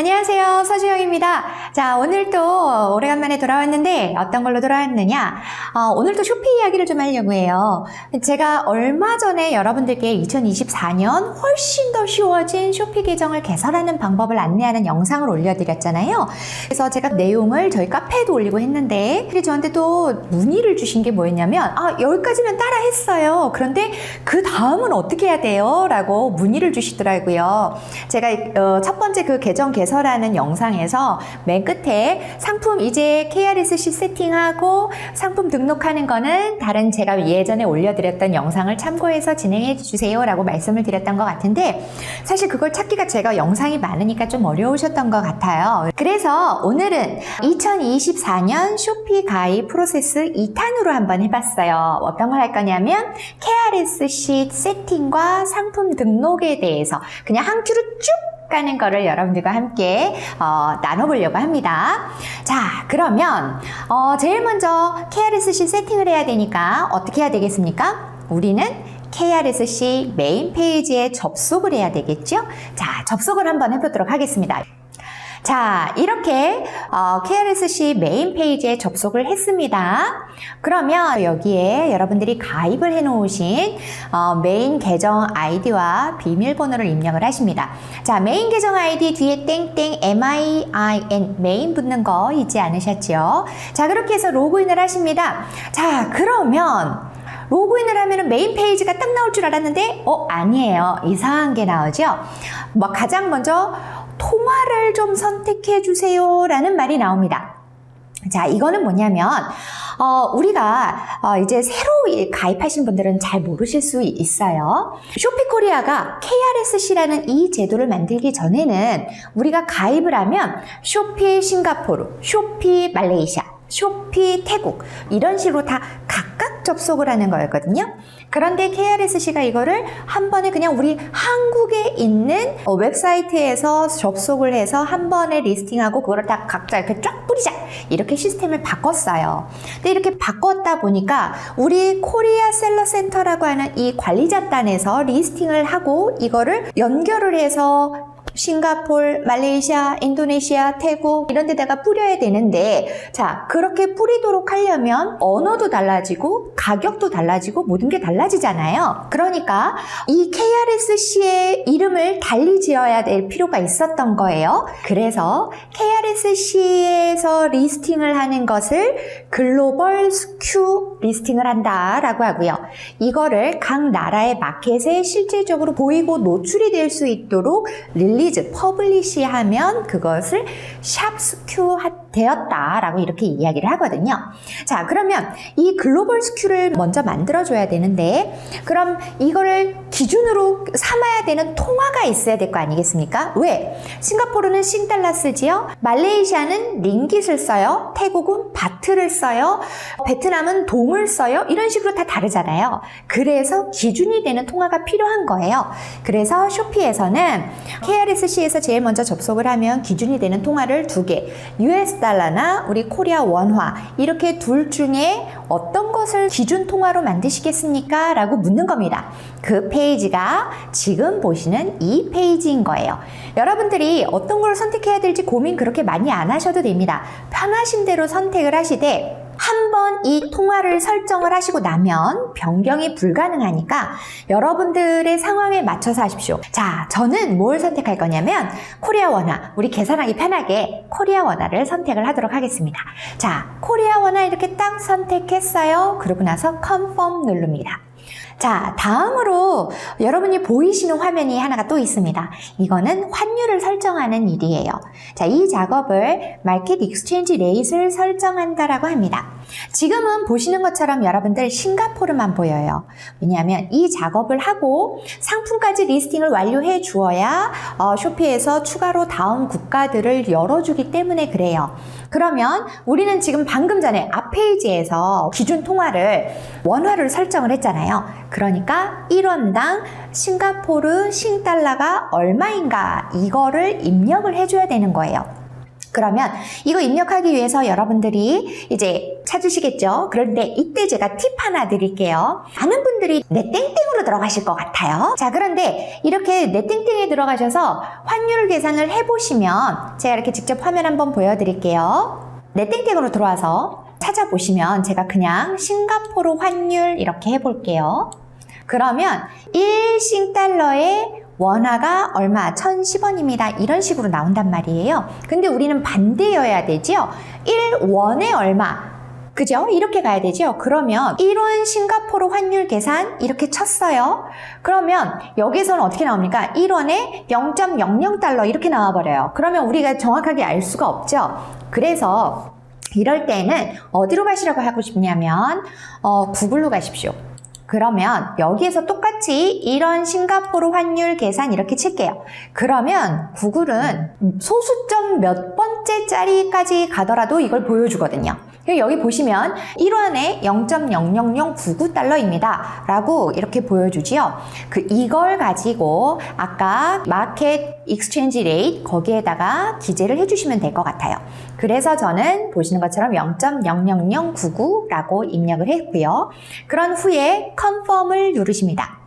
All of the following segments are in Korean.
안녕하세요. 서주영입니다. 자, 오늘 또 오래간만에 돌아왔는데 어떤 걸로 돌아왔느냐? 오늘도 쇼핑 이야기를 좀 하려고 해요. 제가 얼마 전에 여러분들께 2024년 훨씬 더 쉬워진 쇼핑 계정을 개설하는 방법을 안내하는 영상을 올려드렸잖아요. 그래서 제가 내용을 저희 카페에도 올리고 했는데 저한테 또 문의를 주신 게 뭐였냐면 여기까지는 따라 했어요. 그런데 그 다음은 어떻게 해야 돼요? 라고 문의를 주시더라고요. 제가 첫 번째 그 계정 개설하는 영상에서 맨 끝에 상품 이제 KRSC 세팅하고 상품 등록하는 거는 다른 제가 예전에 올려드렸던 영상을 참고해서 진행해 주세요 라고 말씀을 드렸던 것 같은데, 사실 그걸 찾기가 제가 영상이 많으니까 좀 어려우셨던 것 같아요. 그래서 오늘은 2024년 쇼피 가입 프로세스 2탄으로 한번 해봤어요. 어떤 걸 할 거냐면 KRSC 세팅과 상품 등록에 대해서 그냥 한 큐로 쭉 가는 거를 여러분들과 함께 나눠보려고 합니다. 자, 그러면 제일 먼저 KRSC 세팅을 해야 되니까 어떻게 해야 되겠습니까? 우리는 KRSC 메인 페이지에 접속을 해야 되겠죠? 자, 접속을 한번 해보도록 하겠습니다. 자, 이렇게 KRSC 메인 페이지에 접속을 했습니다. 그러면 여기에 여러분들이 가입을 해놓으신 메인 계정 아이디와 비밀번호를 입력을 하십니다. 자, 메인 계정 아이디 뒤에 땡땡 MIN 메인 붙는 거 잊지 않으셨죠? 자, 그렇게 해서 로그인을 하십니다. 자, 그러면 로그인을 하면 메인 페이지가 딱 나올 줄 알았는데 아니에요. 이상한 게 나오죠? 가장 먼저 통화를 좀 선택해 주세요 라는 말이 나옵니다. 자, 이거는 뭐냐면 우리가 이제 새로 가입하신 분들은 잘 모르실 수 있어요. 쇼피코리아가 KRSC라는 이 제도를 만들기 전에는 우리가 가입을 하면 쇼피 싱가포르, 쇼피 말레이시아, 쇼피 태국 이런 식으로 다 각각 접속을 하는 거였거든요. 그런데 KRSC가 이거를 한 번에 그냥 우리 한국에 있는 웹사이트에서 접속을 해서 한 번에 리스팅하고 그거를 다 각자 이렇게 쫙 뿌리자 이렇게 시스템을 바꿨어요. 근데 이렇게 바꿨다 보니까 우리 코리아 셀러 센터라고 하는 이 관리자단에서 리스팅을 하고 이거를 연결을 해서 싱가포르, 말레이시아, 인도네시아, 태국 이런 데다가 뿌려야 되는데, 자, 그렇게 뿌리도록 하려면 언어도 달라지고 가격도 달라지고 모든 게 달라지잖아요. 그러니까 이 KRSC의 이름을 달리 지어야 될 필요가 있었던 거예요. 그래서 KRSC에서 리스팅을 하는 것을 글로벌 스큐 리스팅을 한다라고 하고요. 이거를 각 나라의 마켓에 실질적으로 보이고 노출이 될 수 있도록 릴리즈, 퍼블리시 하면 그것을 샵 스큐 되었다라고 이렇게 이야기를 하거든요. 자, 그러면 이 글로벌 스큐를 먼저 만들어줘야 되는데, 그럼 이거를 기준으로 삼아야 되는 통화가 있어야 될 거 아니겠습니까? 왜? 싱가포르는 싱달러 쓰지요? 말레이시아는 링깃을 써요? 태국은 바트를 써요? 베트남은 동을 써요? 이런 식으로 다 다르잖아요. 그래서 기준이 되는 통화가 필요한 거예요. 그래서 쇼피에서는 KRSC에서 제일 먼저 접속을 하면 기준이 되는 통화를 2개, US 달러나 우리 코리아 원화 이렇게 둘 중에 어떤 것을 기준 통화로 만드시겠습니까? 라고 묻는 겁니다. 그 페이지가 지금 보시는 이 페이지인 거예요. 여러분들이 어떤 걸 선택해야 될지 고민 그렇게 많이 안 하셔도 됩니다. 편하신 대로 선택을 하시되 한번 이 통화를 설정을 하시고 나면 변경이 불가능하니까 여러분들의 상황에 맞춰서 하십시오. 자, 저는 뭘 선택할 거냐면 코리아 원화, 우리 계산하기 편하게 코리아 원화를 선택을 하도록 하겠습니다. 자, 코리아 원화 이렇게 딱 선택했어요. 그러고 나서 컨펌 누릅니다. 자, 다음으로 여러분이 보이시는 화면이 하나가 또 있습니다. 이거는 환율을 설정하는 일이에요. 자, 이 작업을 마켓 익스체인지 레이트를 설정한다라고 합니다. 지금은 보시는 것처럼 여러분들 싱가포르만 보여요. 왜냐하면 이 작업을 하고 상품까지 리스팅을 완료해 주어야 쇼피에서 추가로 다음 국가들을 열어주기 때문에 그래요. 그러면 우리는 지금 방금 전에 앞 페이지에서 기준 통화를 원화를 설정을 했잖아요. 그러니까 1원당 싱가포르 싱달러가 얼마인가 이거를 입력을 해줘야 되는 거예요. 그러면 이거 입력하기 위해서 여러분들이 이제 찾으시겠죠? 그런데 이때 제가 팁 하나 드릴게요. 많은 분들이 내 땡땡으로 들어가실 것 같아요. 자, 그런데 이렇게 내 땡땡에 들어가셔서 환율 계산을 해보시면 제가 이렇게 직접 화면 한번 보여드릴게요. 내 땡땡으로 들어와서 찾아보시면 제가 그냥 싱가포르 환율 이렇게 해볼게요. 그러면 1싱달러에 원화가 얼마? 1,010원입니다. 이런 식으로 나온단 말이에요. 근데 우리는 반대여야 되죠? 1원에 얼마? 그죠? 이렇게 가야 되죠? 그러면 1원 싱가포르 환율 계산 이렇게 쳤어요. 그러면 여기서는 어떻게 나옵니까? 1원에 0.00달러 이렇게 나와버려요. 그러면 우리가 정확하게 알 수가 없죠? 그래서 이럴 때는 어디로 가시라고 하고 싶냐면 구글로 가십시오. 그러면 여기에서 똑같이 이런 싱가포르 환율 계산 이렇게 칠게요. 그러면 구글은 소수점 몇 번째짜리까지 가더라도 이걸 보여주거든요. 여기 보시면 1원에 0.00099달러입니다. 라고 이렇게 보여주지요. 이걸 가지고 아까 마켓 익스체인지 레이트 거기에다가 기재를 해주시면 될 것 같아요. 그래서 저는 보시는 것처럼 0.00099라고 입력을 했고요. 그런 후에 confirm을 누르십니다.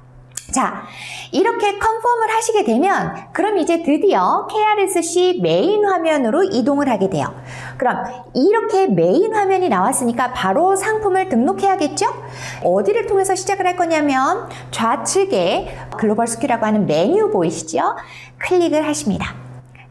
자, 이렇게 컨펌을 하시게 되면 그럼 이제 드디어 KRSC 메인 화면으로 이동을 하게 돼요. 그럼 이렇게 메인 화면이 나왔으니까 바로 상품을 등록해야겠죠? 어디를 통해서 시작을 할 거냐면 좌측에 글로벌 스큐라고 하는 메뉴 보이시죠? 클릭을 하십니다.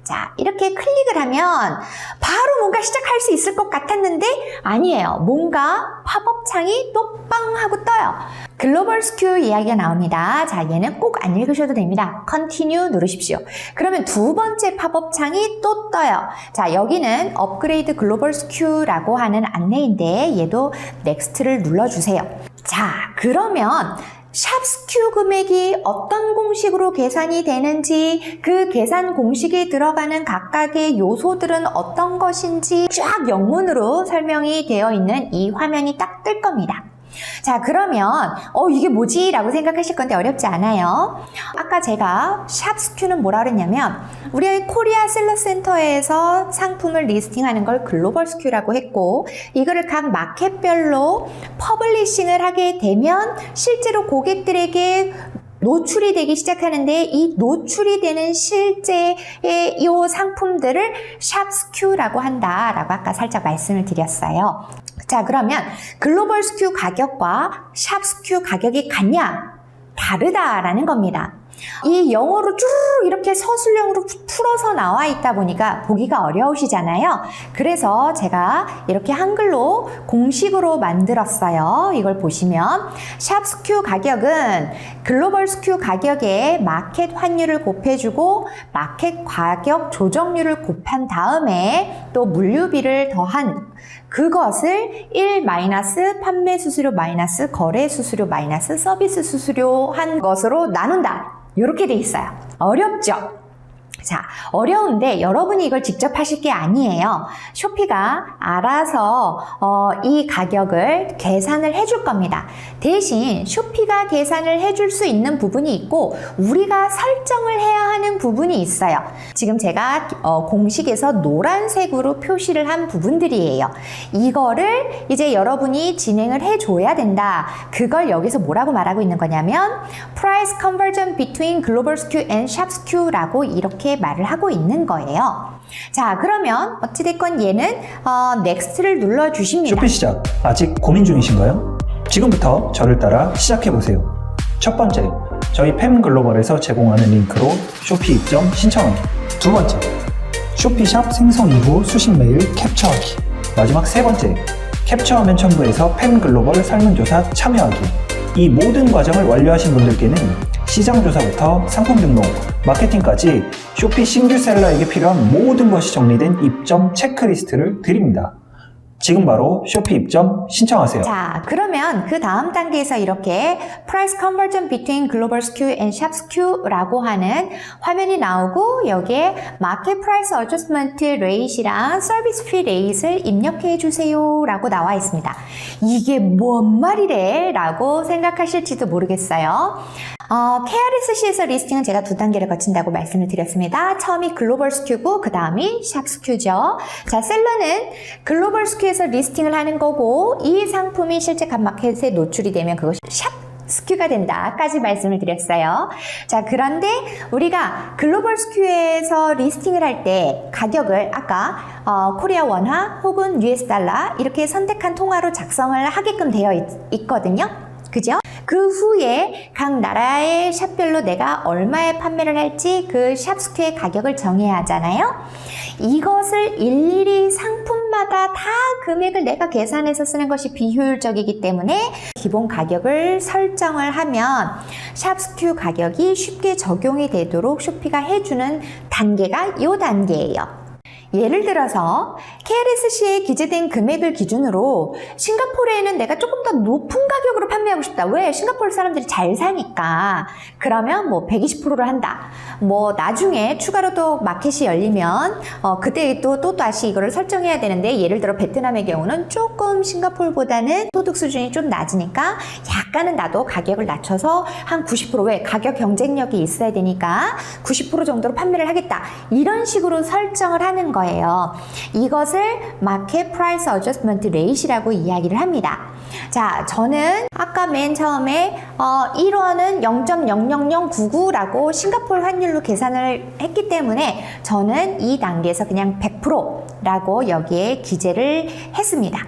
자, 이렇게 클릭을 하면 바로 뭔가 시작할 수 있을 것 같았는데 아니에요. 뭔가 팝업 창이 또 빵 하고 떠요. 글로벌 스큐 이야기가 나옵니다. 자, 얘는 꼭 안 읽으셔도 됩니다. Continue 누르십시오. 그러면 두 번째 팝업 창이 또 떠요. 자, 여기는 업그레이드 글로벌 스큐라고 하는 안내인데 얘도 Next를 눌러주세요. 자, 그러면 샵스큐 금액이 어떤 공식으로 계산이 되는지, 그 계산 공식에 들어가는 각각의 요소들은 어떤 것인지 쫙 영문으로 설명이 되어 있는 이 화면이 딱 뜰 겁니다. 자, 그러면 이게 뭐지? 라고 생각하실 건데 어렵지 않아요. 아까 제가 샵스큐는 뭐라 그랬냐면 우리의 코리아 셀러센터에서 상품을 리스팅하는 걸 글로벌 스큐라고 했고, 이거를 각 마켓별로 퍼블리싱을 하게 되면 실제로 고객들에게 노출이 되기 시작하는데 이 노출이 되는 실제의 이 상품들을 샵스큐라고 한다라고 아까 살짝 말씀을 드렸어요. 자, 그러면 글로벌 스큐 가격과 샵스큐 가격이 같냐? 다르다라는 겁니다. 이 영어로 쭉 이렇게 서술형으로 풀어서 나와 있다 보니까 보기가 어려우시잖아요. 그래서 제가 이렇게 한글로 공식으로 만들었어요. 이걸 보시면 샵스큐 가격은 글로벌 스큐 가격에 마켓 환율을 곱해주고 마켓 가격 조정률을 곱한 다음에 또 물류비를 더한 그것을 1 마이너스 판매 수수료 마이너스 거래 수수료 마이너스 서비스 수수료 한 것으로 나눈다. 이렇게 돼 있어요. 어렵죠? 자, 어려운데 여러분이 이걸 직접 하실 게 아니에요. 쇼피가 알아서 이 가격을 계산을 해줄 겁니다. 대신 쇼피가 계산을 해줄 수 있는 부분이 있고 우리가 설정을 해야 하는 부분이 있어요. 지금 제가 공식에서 노란색으로 표시를 한 부분들이에요. 이거를 이제 여러분이 진행을 해줘야 된다. 그걸 여기서 뭐라고 말하고 있는 거냐면 Price Conversion Between Global Skew and Shop Skew라고 이렇게 말을 하고 있는 거예요. 자, 그러면 어찌됐건 얘는 넥스트를 눌러주십니다. 쇼피 시작 아직 고민 중이신가요? 지금부터 저를 따라 시작해보세요. 첫 번째, 저희 팸글로벌에서 제공하는 링크로 쇼피 입점 신청하기. 두 번째, 쇼피샵 생성 이후 수신 메일 캡처하기. 마지막 세 번째, 캡처화면 첨부해서 팸글로벌 설문조사 참여하기. 이 모든 과정을 완료하신 분들께는 시장조사부터 상품 등록, 마케팅까지 쇼피 싱글셀러에게 필요한 모든 것이 정리된 입점 체크리스트를 드립니다. 지금 바로 쇼피 입점 신청하세요. 자, 그러면 그 다음 단계에서 이렇게 Price Conversion Between Global SKU and Shop SKU라고 하는 화면이 나오고 여기에 Market Price Adjustment Rate이랑 Service Fee Rate을 입력해 주세요 라고 나와 있습니다. 이게 뭔 말이래? 라고 생각하실지도 모르겠어요. KRSC에서 리스팅은 제가 두 단계를 거친다고 말씀을 드렸습니다. 처음이 글로벌 SKU고 그 다음이 샵 SKU죠. 자, 셀러는 글로벌 SKU에서 리스팅을 하는 거고 이 상품이 실제 갓마켓에 노출이 되면 그것이 샵 SKU가 된다까지 말씀을 드렸어요. 자, 그런데 우리가 글로벌 SKU에서 리스팅을 할 때 가격을 아까 코리아 원화 혹은 US 달러 이렇게 선택한 통화로 작성을 하게끔 되어 있거든요. 그죠? 그 후에 각 나라의 샵별로 내가 얼마에 판매를 할지 그 샵 SKU의 가격을 정해야 하잖아요. 이것을 일일이 상품마다 다 금액을 내가 계산해서 쓰는 것이 비효율적이기 때문에 기본 가격을 설정을 하면 샵 SKU 가격이 쉽게 적용이 되도록 쇼피가 해주는 단계가 이 단계예요. 예를 들어서 KRSC에 기재된 금액을 기준으로 싱가포르에는 내가 조금 더 높은 가격으로 판매하고 싶다. 왜? 싱가포르 사람들이 잘 사니까. 그러면 뭐 120%를 한다. 뭐 나중에 추가로 또 마켓이 열리면 그때 또 다시 이거를 설정해야 되는데 예를 들어 베트남의 경우는 조금 싱가포르보다는 소득 수준이 좀 낮으니까 약간은 나도 가격을 낮춰서 한 90% 왜? 가격 경쟁력이 있어야 되니까 90% 정도로 판매를 하겠다. 이런 식으로 설정을 하는 거예요. 이것을 Market Price Adjustment Rate이라고 이야기를 합니다. 자, 저는 아까 맨 처음에 1원은 0.00099라고 싱가포르 환율로 계산을 했기 때문에 저는 이 단계에서 그냥 100%라고 여기에 기재를 했습니다.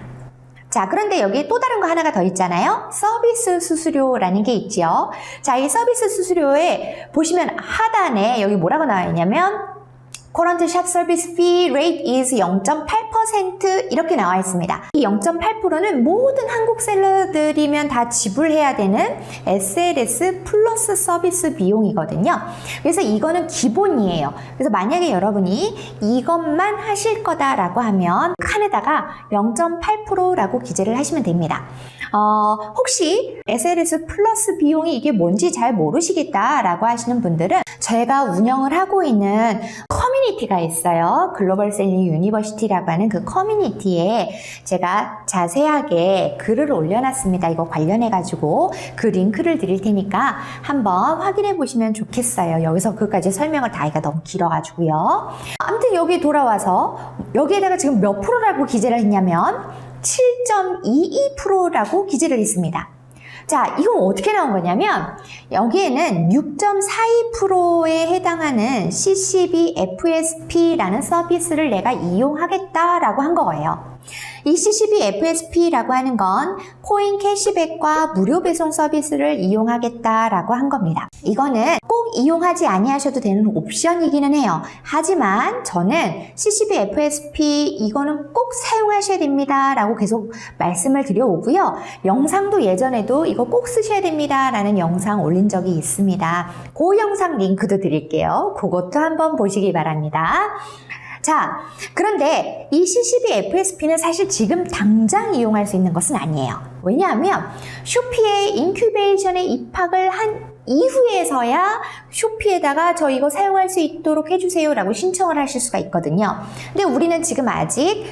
자, 그런데 여기에 또 다른 거 하나가 더 있잖아요. 서비스 수수료라는 게 있죠. 자, 이 서비스 수수료에 보시면 하단에 여기 뭐라고 나와 있냐면 Current Shop Service Fee Rate is 0.8% 이렇게 나와 있습니다. 이 0.8%는 모든 한국 셀러들이면 다 지불해야 되는 SLS 플러스 서비스 비용이거든요. 그래서 이거는 기본이에요. 그래서 만약에 여러분이 이것만 하실 거다라고 하면 칸에다가 0.8%라고 기재를 하시면 됩니다. 혹시 SLS 플러스 비용이 이게 뭔지 잘 모르시겠다라고 하시는 분들은 제가 운영을 하고 있는 커뮤니티가 있어요. 글로벌 셀링 유니버시티라고 하는 그 커뮤니티에 제가 자세하게 글을 올려놨습니다. 이거 관련해가지고 그 링크를 드릴 테니까 한번 확인해 보시면 좋겠어요. 여기서 그까지 설명을 다 하기가 너무 길어가지고요. 아무튼 여기 돌아와서 여기에다가 지금 몇 프로라고 기재를 했냐면 7.22%라고 기재를 했습니다. 자, 이건 어떻게 나온 거냐면 여기에는 6.42%에 해당하는 CCB FSP라는 서비스를 내가 이용하겠다라고 한 거예요. 이 CCB FSP라고 하는 건 코인 캐시백과 무료 배송 서비스를 이용하겠다라고 한 겁니다. 이거는 꼭 이용하지 아니하셔도 되는 옵션이기는 해요. 하지만 저는 CCB FSP 이거는 꼭 사용하셔야 됩니다 라고 계속 말씀을 드려오고요. 영상도 예전에도 이거 꼭 쓰셔야 됩니다 라는 영상 올린 적이 있습니다. 그 영상 링크도 드릴게요. 그것도 한번 보시기 바랍니다. 자, 그런데 이 CCB FSP는 사실 지금 당장 이용할 수 있는 것은 아니에요. 왜냐하면 쇼피의 인큐베이션에 입학을 한 이후에서야 쇼피에다가 저 이거 사용할 수 있도록 해주세요 라고 신청을 하실 수가 있거든요. 근데 우리는 지금 아직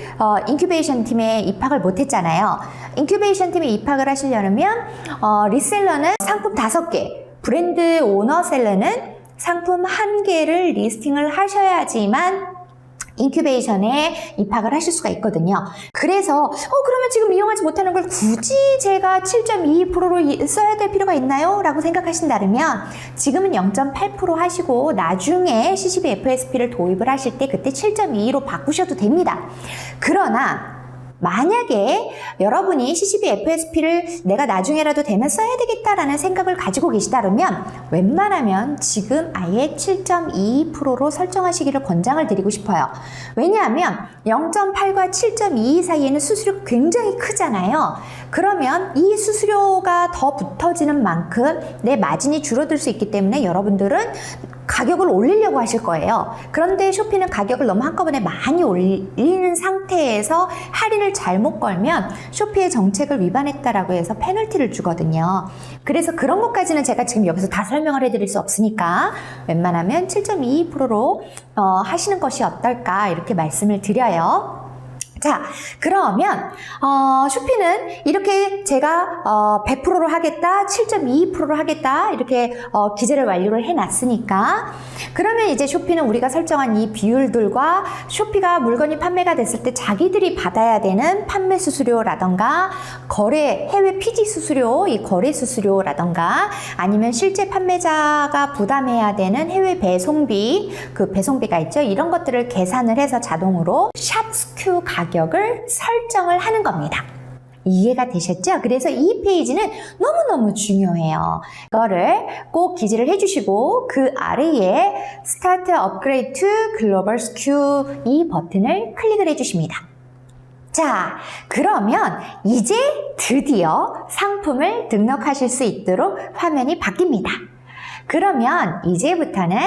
인큐베이션 팀에 입학을 못했잖아요. 인큐베이션 팀에 입학을 하시려면 리셀러는 상품 5개, 브랜드 오너 셀러는 상품 1개를 리스팅을 하셔야지만 인큐베이션에 입학을 하실 수가 있거든요. 그래서 그러면 지금 이용하지 못하는 걸 굳이 제가 7.22%로 써야 될 필요가 있나요? 라고 생각하신다면 지금은 0.8% 하시고 나중에 CCB FSP를 도입을 하실 때 그때 7.22로 바꾸셔도 됩니다. 그러나 만약에 여러분이 CCB FSP를 내가 나중에라도 되면 써야 되겠다라는 생각을 가지고 계시다면 웬만하면 지금 아예 7.22%로 설정하시기를 권장을 드리고 싶어요. 왜냐하면 0.8과 7.22 사이에는 수수료가 굉장히 크잖아요. 그러면 이 수수료가 더 붙어지는 만큼 내 마진이 줄어들 수 있기 때문에 여러분들은 가격을 올리려고 하실 거예요. 그런데 쇼피는 가격을 너무 한꺼번에 많이 올리는 상태에서 할인을 잘못 걸면 쇼피의 정책을 위반했다라고 해서 페널티를 주거든요. 그래서 그런 것까지는 제가 지금 여기서 다 설명을 해드릴 수 없으니까 웬만하면 7.22%로 하시는 것이 어떨까 이렇게 말씀을 드려요. 자, 그러면 쇼피는 이렇게 제가 100%로 하겠다, 7.22%로 하겠다 이렇게 기재를 완료를 해놨으니까 그러면 이제 쇼피는 우리가 설정한 이 비율들과 쇼피가 물건이 판매가 됐을 때 자기들이 받아야 되는 판매 수수료라던가 해외 피지 수수료, 이 거래 수수료라던가 아니면 실제 판매자가 부담해야 되는 해외 배송비, 그 배송비가 있죠. 이런 것들을 계산을 해서 자동으로 샵스큐 가격을 설정을 하는 겁니다. 이해가 되셨죠? 그래서 이 페이지는 너무너무 중요해요. 이거를 꼭 기재를 해주시고 그 아래에 Start Upgrade to Global SKU 이 버튼을 클릭을 해주십니다. 자, 그러면 이제 드디어 상품을 등록하실 수 있도록 화면이 바뀝니다. 그러면 이제부터는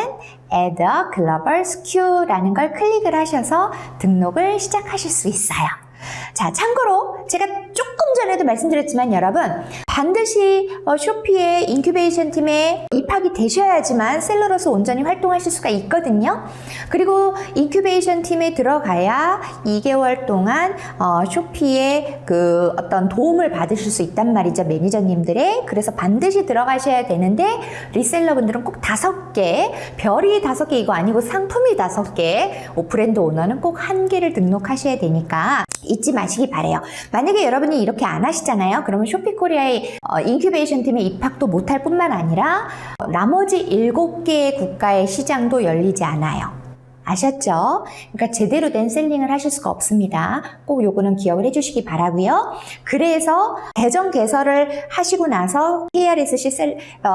Add a Global SKU라는 걸 클릭을 하셔서 등록을 시작하실 수 있어요. 자, 참고로 제가 조금 전에도 말씀드렸지만 여러분 반드시 쇼피의 인큐베이션 팀에 입학이 되셔야지만 셀러로서 온전히 활동하실 수가 있거든요. 그리고 인큐베이션 팀에 들어가야 2개월 동안 쇼피의 그 어떤 도움을 받으실 수 있단 말이죠. 매니저님들의. 그래서 반드시 들어가셔야 되는데 리셀러분들은 꼭 5개, 별이 5개 이거 아니고 상품이 5개, 브랜드 오너는 꼭 1개를 등록하셔야 되니까 잊지 마시기 바래요. 만약에 여러분이 이렇게 안 하시잖아요. 그러면 쇼피코리아의 인큐베이션 팀에 입학도 못할 뿐만 아니라 나머지 7개의 국가의 시장도 열리지 않아요. 아셨죠? 그러니까 제대로 된 셀링을 하실 수가 없습니다. 꼭 요거는 기억을 해주시기 바라고요. 그래서 계정 개설을 하시고 나서 KRSC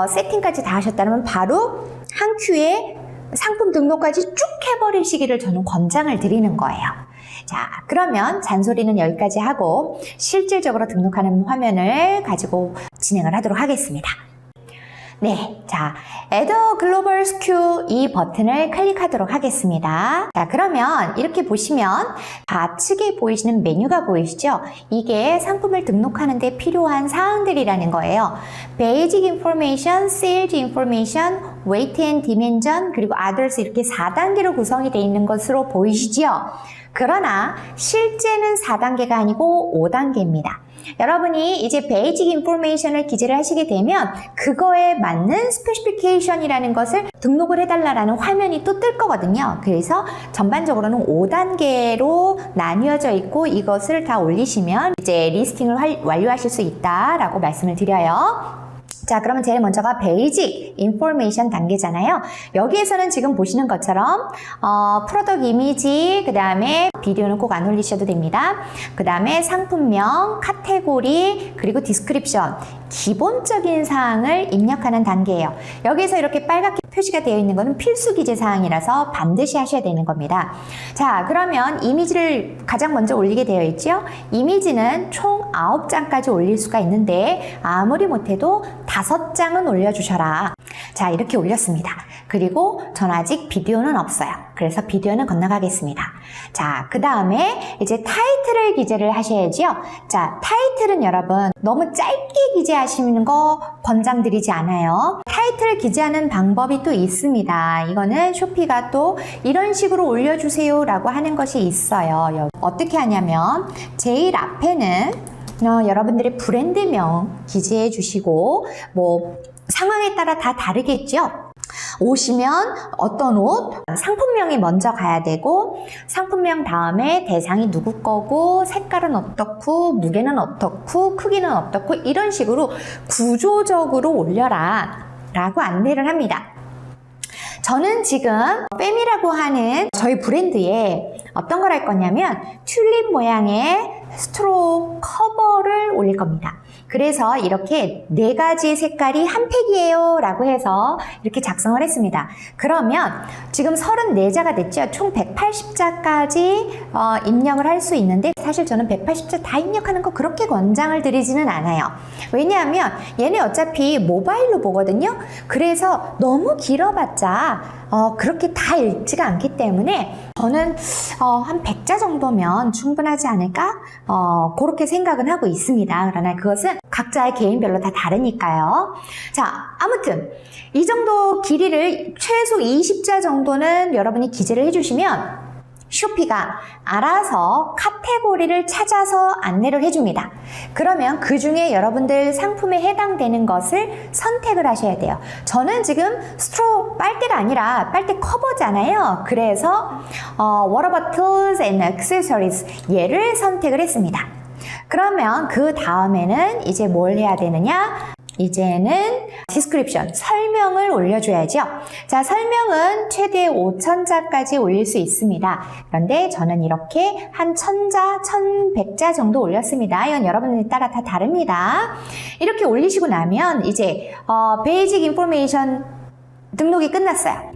세팅까지 다 하셨다면 바로 한 큐에 상품 등록까지 쭉 해버리시기를 저는 권장을 드리는 거예요. 자, 그러면 잔소리는 여기까지 하고 실질적으로 등록하는 화면을 가지고 진행을 하도록 하겠습니다. 네, 자, Add a Global SKU 이 버튼을 클릭하도록 하겠습니다. 자, 그러면 이렇게 보시면 좌측에 보이시는 메뉴가 보이시죠? 이게 상품을 등록하는 데 필요한 사항들이라는 거예요. Basic Information, Sales Information, Weight and Dimension, 그리고 Others 이렇게 4단계로 구성이 되어 있는 것으로 보이시죠? 그러나 실제는 4단계가 아니고 5단계입니다. 여러분이 이제 베이직 인포메이션을 기재를 하시게 되면 그거에 맞는 스페시피케이션이라는 것을 등록을 해달라는 화면이 또 뜰 거거든요. 그래서 전반적으로는 5단계로 나뉘어져 있고 이것을 다 올리시면 이제 리스팅을 완료하실 수 있다라고 말씀을 드려요. 자, 그러면 제일 먼저가 베이직 인포메이션 단계잖아요. 여기에서는 지금 보시는 것처럼 프로덕트 이미지, 그 다음에 비디오는 꼭 안 올리셔도 됩니다. 그 다음에 상품명, 카테고리, 그리고 디스크립션, 기본적인 사항을 입력하는 단계예요. 여기에서 이렇게 빨갛게 표시가 되어 있는 것은 필수 기재 사항이라서 반드시 하셔야 되는 겁니다. 자, 그러면 이미지를 가장 먼저 올리게 되어 있죠. 이미지는 총 9장까지 올릴 수가 있는데 아무리 못해도 5장은 올려주셔라. 자, 이렇게 올렸습니다. 그리고 전 아직 비디오는 없어요. 그래서 비디오는 건너가겠습니다. 자, 그 다음에 이제 타이틀을 기재를 하셔야죠. 자, 타이틀은 여러분 너무 짧게 기재하시는 거 권장드리지 않아요. 타이틀을 기재하는 방법이 또 있습니다. 이거는 쇼피가 또 이런 식으로 올려주세요 라고 하는 것이 있어요. 어떻게 하냐면 제일 앞에는 여러분들의 브랜드명 기재해 주시고 뭐 상황에 따라 다 다르겠죠? 오시면 어떤 옷, 상품명이 먼저 가야 되고 상품명 다음에 대상이 누구 거고 색깔은 어떻고 무게는 어떻고 크기는 어떻고 이런 식으로 구조적으로 올려라 라고 안내를 합니다. 저는 지금 팸이라고 하는 저희 브랜드에 어떤 걸 할 거냐면 튤립 모양의 스트로 커버를 올릴 겁니다. 그래서 이렇게 4가지 색깔이 한 팩이에요 라고 해서 이렇게 작성을 했습니다. 그러면 지금 34자가 됐죠. 총 180자까지 입력을 할 수 있는데 사실 저는 180자 다 입력하는 거 그렇게 권장을 드리지는 않아요. 왜냐하면 얘네 어차피 모바일로 보거든요. 그래서 너무 길어봤자 그렇게 다 읽지가 않기 때문에 저는 한 100자 정도면 충분하지 않을까? 그렇게 생각은 하고 있습니다. 그러나 그것은 각자의 개인별로 다 다르니까요. 자, 아무튼 이 정도 길이를 최소 20자 정도는 여러분이 기재를 해주시면 쇼피가 알아서 카테고리를 찾아서 안내를 해줍니다. 그러면 그 중에 여러분들 상품에 해당되는 것을 선택을 하셔야 돼요. 저는 지금 스트로 빨대가 아니라 빨대 커버잖아요. 그래서 Water Bottles and Accessories 얘를 선택을 했습니다. 그러면 그 다음에는 이제 뭘 해야 되느냐? 이제는 디스크립션, 설명을 올려줘야죠. 자, 설명은 최대 5,000자까지 올릴 수 있습니다. 그런데 저는 이렇게 한 1,000자, 1,100자 정도 올렸습니다. 이건 여러분에 따라 다 다릅니다. 이렇게 올리시고 나면 이제 베이직 인포메이션 등록이 끝났어요.